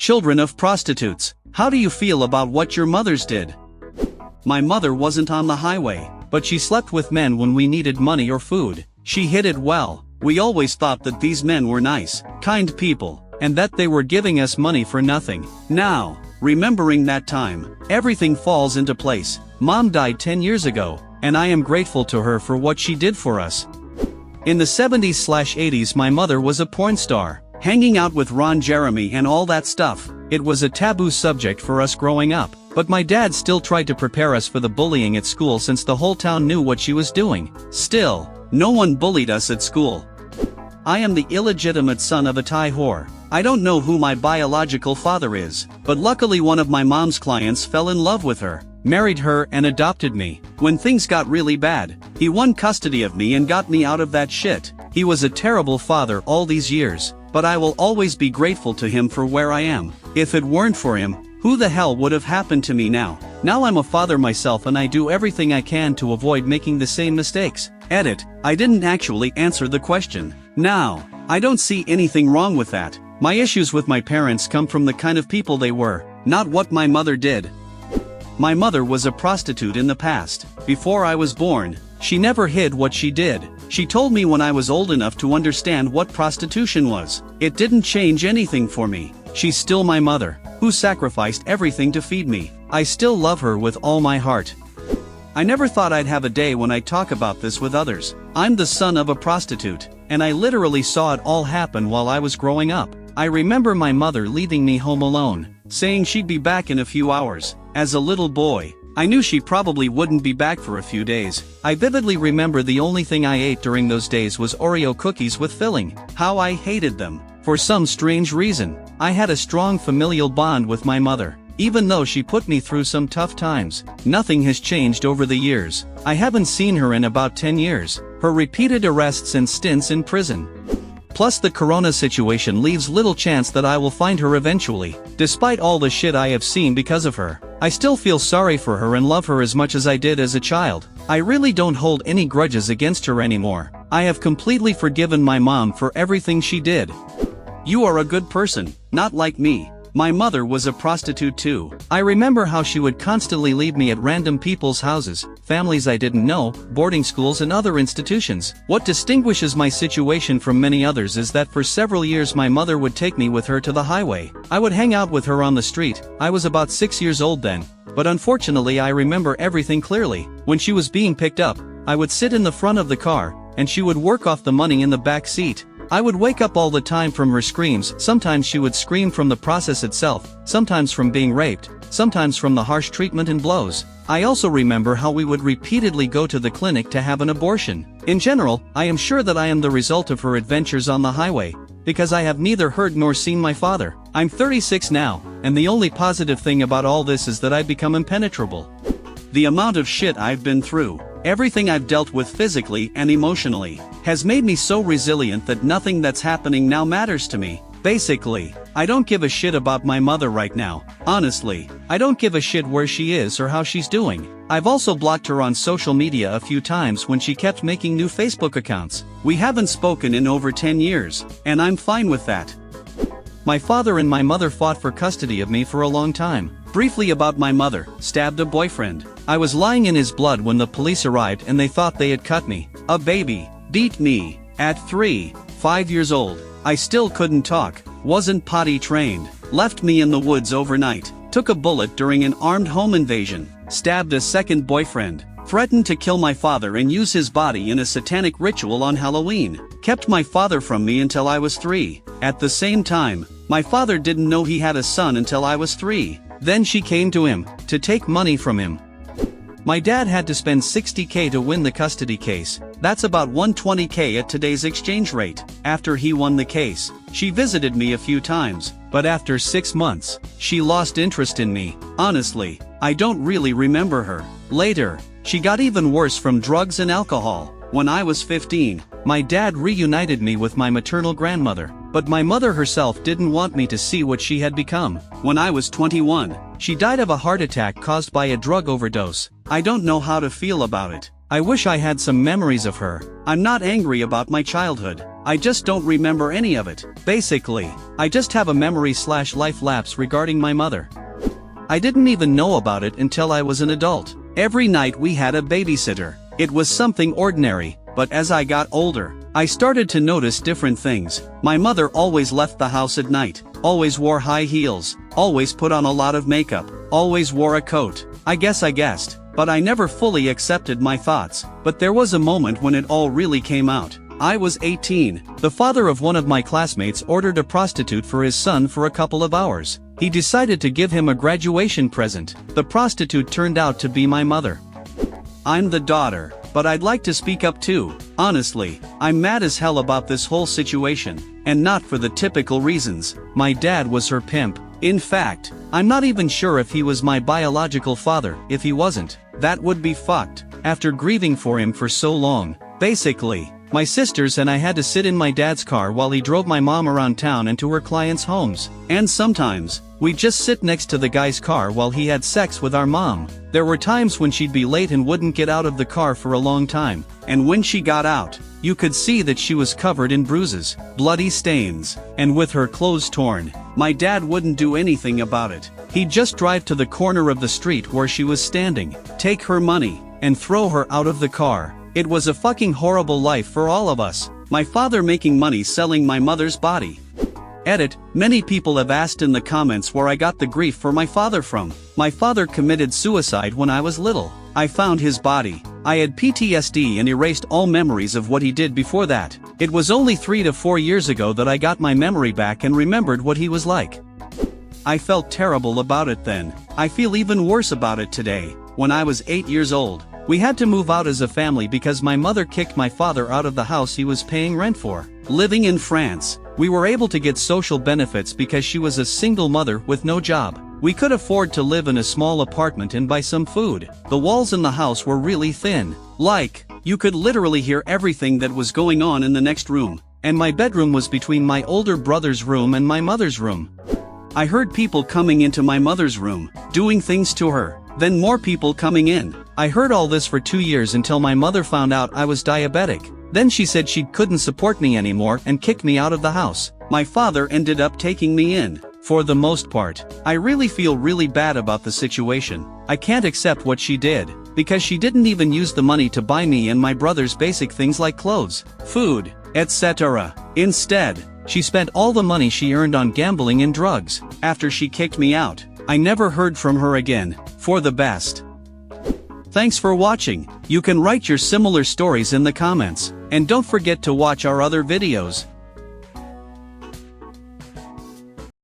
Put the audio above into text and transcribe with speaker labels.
Speaker 1: Children of prostitutes, how do you feel about what your mothers did? My mother wasn't on the highway, but she slept with men when we needed money or food. She hid it well. We always thought that these men were nice, kind people, and that they were giving us money for nothing. Now, remembering that time, everything falls into place. Mom died 10 years ago, and I am grateful to her for what she did for us. In the 70s/80s, my mother was a porn star, hanging out with Ron Jeremy and all that stuff. It was a taboo subject for us growing up, but my dad still tried to prepare us for the bullying at school since the whole town knew what she was doing. Still, no one bullied us at school. I am the illegitimate son of a Thai whore. I don't know who my biological father is, but luckily one of my mom's clients fell in love with her, married her and adopted me. When things got really bad, he won custody of me and got me out of that shit. He was a terrible father all these years, but I will always be grateful to him for where I am. If it weren't for him, who the hell would have happened to me now? Now I'm a father myself and I do everything I can to avoid making the same mistakes. Edit, I didn't actually answer the question. Now, I don't see anything wrong with that. My issues with my parents come from the kind of people they were, not what my mother did. My mother was a prostitute in the past. Before I was born, she never hid what she did. She told me when I was old enough to understand what prostitution was. It didn't change anything for me. She's still my mother, who sacrificed everything to feed me. I still love her with all my heart. I never thought I'd have a day when I talk about this with others. I'm the son of a prostitute, and I literally saw it all happen while I was growing up. I remember my mother leaving me home alone, saying she'd be back in a few hours. As a little boy, I knew she probably wouldn't be back for a few days. I vividly remember the only thing I ate during those days was Oreo cookies with filling. How I hated them. For some strange reason, I had a strong familial bond with my mother. Even though she put me through some tough times, nothing has changed over the years. I haven't seen her in about 10 years. Her repeated arrests and stints in prison. Plus the corona situation leaves little chance that I will find her eventually. Despite all the shit I have seen because of her, I still feel sorry for her and love her as much as I did as a child. I really don't hold any grudges against her anymore. I have completely forgiven my mom for everything she did. You are a good person, not like me. My mother was a prostitute too. I remember how she would constantly leave me at random people's houses, families I didn't know, boarding schools and other institutions. What distinguishes my situation from many others is that for several years my mother would take me with her to the highway. I would hang out with her on the street. I was about 6 years old then, but unfortunately I remember everything clearly. When she was being picked up, I would sit in the front of the car, and she would work off the money in the back seat. I would wake up all the time from her screams. Sometimes she would scream from the process itself, sometimes from being raped, sometimes from the harsh treatment and blows. I also remember how we would repeatedly go to the clinic to have an abortion. In general, I am sure that I am the result of her adventures on the highway, because I have neither heard nor seen my father. I'm 36 now, and the only positive thing about all this is that I've become impenetrable. The amount of shit I've been through, everything I've dealt with physically and emotionally, has made me so resilient that nothing that's happening now matters to me. Basically, I don't give a shit about my mother right now. Honestly, I don't give a shit where she is or how she's doing. I've also blocked her on social media a few times when she kept making new Facebook accounts. We haven't spoken in over 10 years, and I'm fine with that. My father and my mother fought for custody of me for a long time. Briefly about my mother, stabbed a boyfriend. I was lying in his blood when the police arrived and they thought they had cut me. A baby, beat me, at 5 years old. I still couldn't talk, wasn't potty trained, left me in the woods overnight, took a bullet during an armed home invasion, stabbed a second boyfriend, threatened to kill my father and use his body in a satanic ritual on Halloween, kept my father from me until I was 3. At the same time, my father didn't know he had a son until I was 3. Then she came to him, to take money from him. My dad had to spend $60K to win the custody case. That's about $120K at today's exchange rate. After he won the case, she visited me a few times, but after 6 months, she lost interest in me. Honestly, I don't really remember her. Later, she got even worse from drugs and alcohol. When I was 15, my dad reunited me with my maternal grandmother, but my mother herself didn't want me to see what she had become. When I was 21, she died of a heart attack caused by a drug overdose. I don't know how to feel about it. I wish I had some memories of her. I'm not angry about my childhood. I just don't remember any of it. Basically, I just have a memory/life lapse regarding my mother. I didn't even know about it until I was an adult. Every night we had a babysitter. It was something ordinary, but as I got older, I started to notice different things. My mother always left the house at night, always wore high heels, always put on a lot of makeup, always wore a coat. I guess I guessed, but I never fully accepted my thoughts. But there was a moment when it all really came out. I was 18. The father of one of my classmates ordered a prostitute for his son for a couple of hours. He decided to give him a graduation present. The prostitute turned out to be my mother. I'm the daughter, but I'd like to speak up too. Honestly, I'm mad as hell about this whole situation, and not for the typical reasons. My dad was her pimp. In fact, I'm not even sure if he was my biological father. If he wasn't, that would be fucked. After grieving for him for so long, basically, my sisters and I had to sit in my dad's car while he drove my mom around town and to her clients' homes. And sometimes, we'd just sit next to the guy's car while he had sex with our mom. There were times when she'd be late and wouldn't get out of the car for a long time. And when she got out, you could see that she was covered in bruises, bloody stains, and with her clothes torn. My dad wouldn't do anything about it. He'd just drive to the corner of the street where she was standing, take her money, and throw her out of the car. It was a fucking horrible life for all of us. My father making money selling my mother's body. Edit, many people have asked in the comments where I got the grief for my father from. My father committed suicide when I was little. I found his body. I had PTSD and erased all memories of what he did before that. It was only 3 to 4 years ago that I got my memory back and remembered what he was like. I felt terrible about it then. I feel even worse about it today. When I was 8 years old, we had to move out as a family because my mother kicked my father out of the house he was paying rent for. Living in France, we were able to get social benefits because she was a single mother with no job. We could afford to live in a small apartment and buy some food. The walls in the house were really thin. Like, you could literally hear everything that was going on in the next room. And my bedroom was between my older brother's room and my mother's room. I heard people coming into my mother's room, doing things to her. Then more people coming in. I heard all this for 2 years until my mother found out I was diabetic. Then she said she couldn't support me anymore and kicked me out of the house. My father ended up taking me in. For the most part, I really feel really bad about the situation. I can't accept what she did, because she didn't even use the money to buy me and my brothers basic things like clothes, food, etc. Instead, she spent all the money she earned on gambling and drugs. After she kicked me out, I never heard from her again. For the best. Thanks for watching. You can write your similar stories in the comments. And don't forget to watch our other videos.